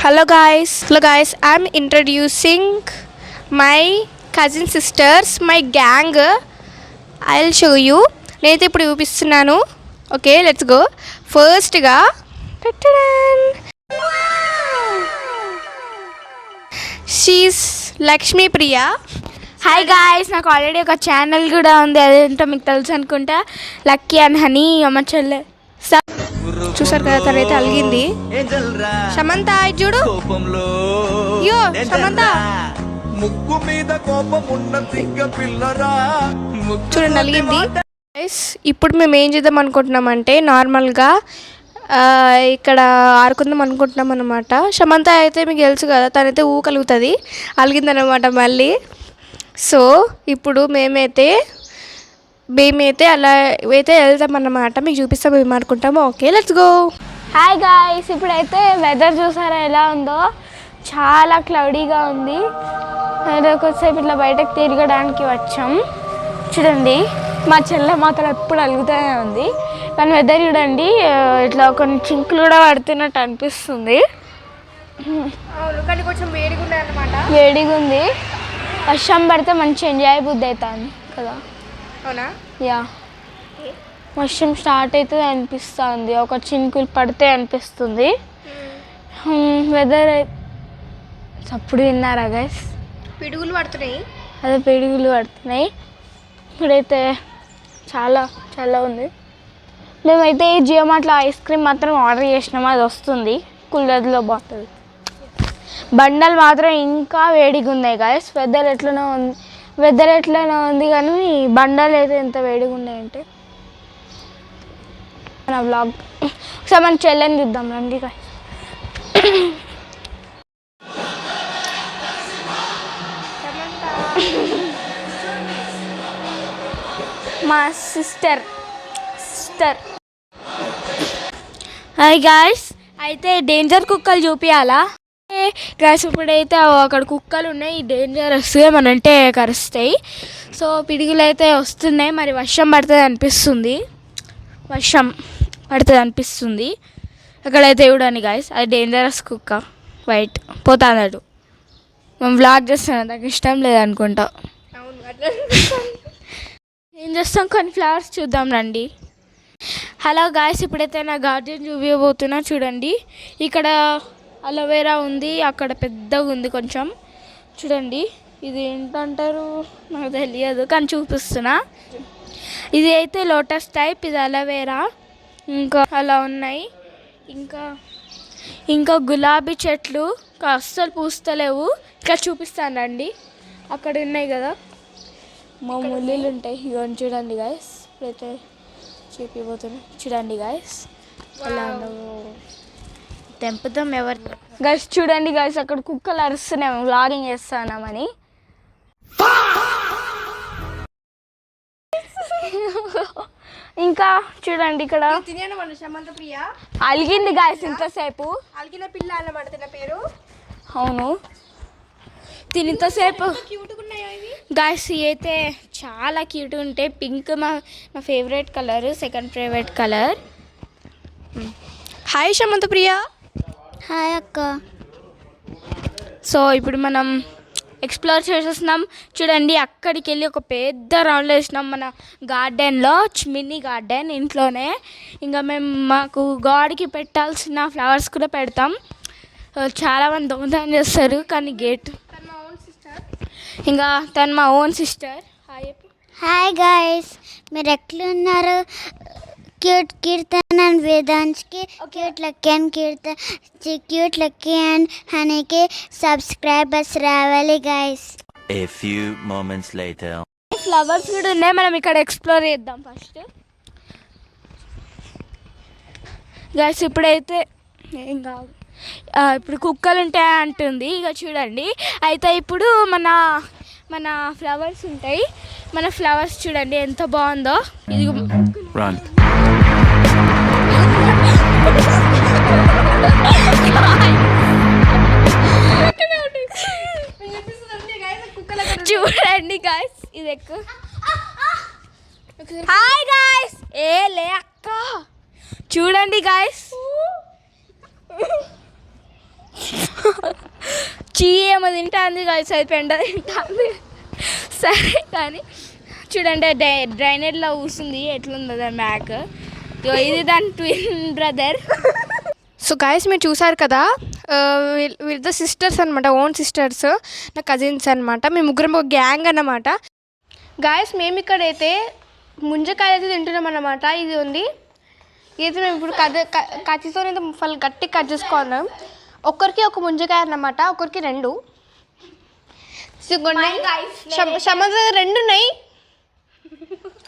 Hello guys, I'm introducing my cousin sisters, my gang. I'll show you. నేనైతే ఇప్పుడు చూపిస్తున్నాను. Okay, let's go. ఫస్ట్గా she's Lakshmi ప్రియ. Hi guys, నాకు already ఒక channel కూడా ఉంది, అదేంటో మీకు తెలుసు అనుకుంటా, లక్కీ అండ్ హనీ. అమ్మ చెల్లె చూసారు కదా, తనైతే అలిగింది. సమంత చూడు, యో సమంత చూడండి అలిగింది. ఇప్పుడు మేము ఏం చేద్దాం అనుకుంటున్నామంటే నార్మల్గా ఇక్కడ ఆడుకుందాం అనుకుంటున్నాం అనమాట. సమంత అయితే మీకు తెలుసు కదా, తనైతే కలుగుతుంది, అలిగిందనమాట మళ్ళీ. సో ఇప్పుడు మేమైతే అలా అయితే వెళ్తాం అన్నమాట, మీకు చూపిస్తాం మేము ఆడుకుంటాము. Okay, let's go. Hi guys, ఇప్పుడైతే వెదర్ చూసారా ఎలా ఉందో, చాలా క్లౌడీగా ఉంది. కొద్దిసేపు ఇట్లా బయటకు తిరగడానికి వచ్చాం. చూడండి, మా చెల్లె మాత్రం ఎప్పుడు అలుగుతూనే ఉంది, కానీ వెదర్ చూడండి, ఇట్లా కొన్ని చింకులు కూడా పడుతున్నట్టు అనిపిస్తుంది. కానీ కొంచెం వేడిగా ఉంది అన్నమాట. వేడిగా ఉంది, వర్షం పడితే మంచి ఎంజాయ్ బుద్ధి అవుతుంది కదా. అవునా? యా, వర్షం స్టార్ట్ అవుతుంది అనిపిస్తుంది, ఒక చినుకులు పడితే అనిపిస్తుంది. వెదర్ అప్పుడు విన్నారా గైస్, పిడుగులు పడుతున్నాయి. అదే పిడుగులు పడుతున్నాయి. ఇప్పుడైతే చాలా చాలా ఉంది. మేమైతే ఈ జియో మార్ట్లో ఐస్ క్రీమ్ మాత్రం ఆర్డర్ చేసినాము, అది వస్తుంది కూలర్లో బాగుంటుంది. బండలు మాత్రం ఇంకా వేడిగా ఉన్నాయి గైస్. వెదర్ ఎట్లనో ఉంది కానీ బండలు అయితే ఎంత వేడిగా ఉన్నాయంటే. మన వ్లాగ్ ఒకసారి మన చెల్లెని చూద్దాం రండి గైస్. మా సిస్టర్. హాయ్ గాయ్స్, అయితే డేంజర్ కుక్కలు చూపించాలా గాయ్స్? ఇప్పుడైతే అక్కడ కుక్కలు ఉన్నాయి, డేంజరస్, ఏమనంటే కరుస్తాయి. సో పిడుగులు అయితే వస్తున్నాయి, మరి వర్షం పడుతుంది అనిపిస్తుంది. అక్కడైతే చూడండి గాయ్స్, అది డేంజరస్ కుక్క, వైట్ పోతాడు. మేము వ్లాగ్ చేస్తాను, నాకు ఇష్టం లేదనుకుంటా. ఏం చేస్తాం, కొన్ని ఫ్లవర్స్ చూద్దాం రండి. హలో గాయ్స్, ఇప్పుడైతే నా గార్డెన్ చూపించబోతున్నా. చూడండి, ఇక్కడ అలోవెరా ఉంది, అక్కడ పెద్దగా ఉంది కొంచెం. చూడండి, ఇది ఏంటంటారు నాకు తెలియదు, కానీ చూపిస్తున్నా. ఇది అయితే లోటస్ టైప్, ఇది అలోవెరా. ఇంకా అలా ఉన్నాయి. ఇంకా గులాబీ చెట్లు అస్సలు పూస్తలేవు. ఇక్కడ చూపిస్తానండి, అక్కడ ఉన్నాయి కదా మా ముల్లీలు ఉంటాయి. ఇవన్నీ చూడండి గాయస్, ఇప్పుడైతే చూపిపోతున్నాయి. చూడండి గాయస్, అలా తెంపుదాం ఎవరు గైస్. చూడండి గైస్, అక్కడ కుక్కలు అరుస్తున్నాయి, వ్లాగింగ్ చేస్తున్నామని. ఇంకా చూడండి, ఇక్కడ అలిగింది గాయస్ ఇంతసేపు. అలిగిన పిల్ల అన్నమాట పేరు. అవును, ఇంతసేపు గాయస్ అయితే చాలా క్యూట్ ఉంటాయి. పింక్ మా favourite colour, second favourite colour. Hi Samantha Priya. Hi అక్క. సో ఇప్పుడు మనం ఎక్స్ప్లోర్ చేసేస్తున్నాం. చూడండి, అక్కడికి వెళ్ళి ఒక పెద్ద రౌండ్ వేసినాం మన గార్డెన్లో, మినీ గార్డెన్ ఇంట్లోనే. ఇంకా మేము మాకు గాడ్కి పెట్టాల్సిన ఫ్లవర్స్ కూడా పెడతాం. చాలామంది దొంగతనం చేస్తారు, కానీ గేట్ ఇంకా తను మా ఓన్ సిస్టర్. హాయ్ గాయ్స్, మీరు ఎట్లున్నారు? క్యూట్ కీర్తన్ అండ్ వేదాంత్కి, క్యూట్ లక్కీ అండ్ హనీకి సబ్స్క్రైబర్స్ రావాలి guys. A few moments later. Flowers కూడా ఉన్నాయి, మనం ఇక్కడ ఎక్స్ప్లోర్ చేద్దాం ఫస్ట్ గాయ్స్. ఇప్పుడైతే ఏం కాదు, ఇప్పుడు కుక్కలు ఉంటాయి అంటుంది. ఇక చూడండి, అయితే ఇప్పుడు మన ఫ్లవర్స్ ఉంటాయి. మన ఫ్లవర్స్ చూడండి ఎంత బాగుందో. ఇది చూడండి గాయ్స్, ఇది ఎక్కువ. హాయ్ గాయ్స్, ఏ లే అక్క, చూడండి గాయ్స్. చీ ఏమో తింటుంది కలిసి అది పెండ తింటుంది. సరే కానీ చూడండి డ్రైనేజ్లో కూర్చుంది ఎట్లుందో దాని మ్యాక్. ఇది దాని ట్విన్ బ్రదర్. సో గాయస్ మీరు చూసారు కదా, వీళ్ళ సిస్టర్స్ అనమాట, ఓన్ సిస్టర్స్, నా కజిన్స్ అనమాట. మేము ముగ్గురం ఒక గ్యాంగ్ అన్నమాట. గాయస్ మేము ఇక్కడైతే ముంజకాయ అయితే తింటున్నాం అన్నమాట. ఇది ఉంది, ఇది మేము ఇప్పుడు కత్తితో ఫుల్ గట్టి కట్ చేసుకున్నాం. ఒక్కరికి ఒక ముంజకాయ అన్నమాట, ఒకరికి 2. షమత 2 ఉన్నాయి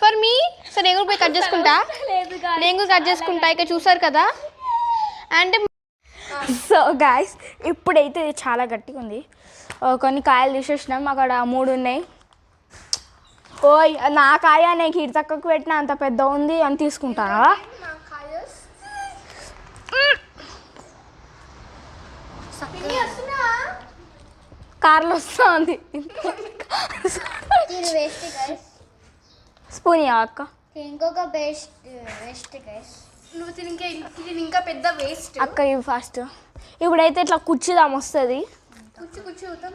ఫర్ మీ. సరే నేను కూడా పోయి కట్ చేసుకుంటా, ఇక చూసారు కదా. అంటే సో గాయస్ ఇప్పుడైతే ఇది చాలా గట్టిగా ఉంది. కొన్ని కాయలు తీసేసినాం, అక్కడ 3 ఉన్నాయి. ఓయ్ నా కాయ నేను కీర్తక్కకు పెట్టిన అంత పెద్ద ఉంది అని తీసుకుంటానా? కార్లో వస్తా ఉంది. స్పూన్ అక్క, ఇంకొక వేస్ట్ గైస్. నువ్వు తిని ఇంకా పెద్ద వేస్ట్ అక్క. ఇవి ఫాస్ట్. ఇప్పుడైతే ఇట్లా కుర్చీదాం వస్తుంది. కూర్చు అవుతాం,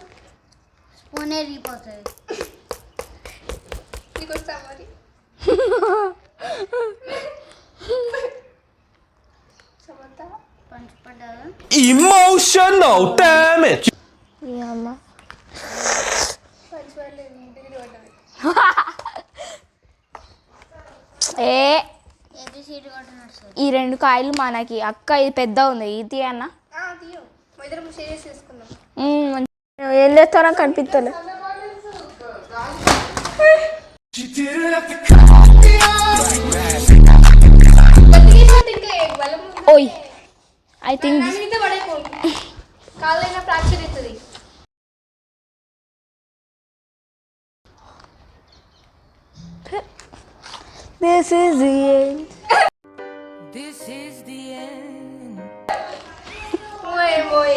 స్పూనే రీపోతుంది. నీకు వస్తా మరి. Emotional damage. ఈ 2 కాయలు మనకి. అక్క ఇది పెద్ద ఉంది, ఇది అన్న ఏం చేస్తారో కనిపిస్తలే. ఓయ్ ఐ థింక్ కాళ్ళైనా ఫ్రాక్చర్ అవుతుంది. This is the end. This is the end. Muy.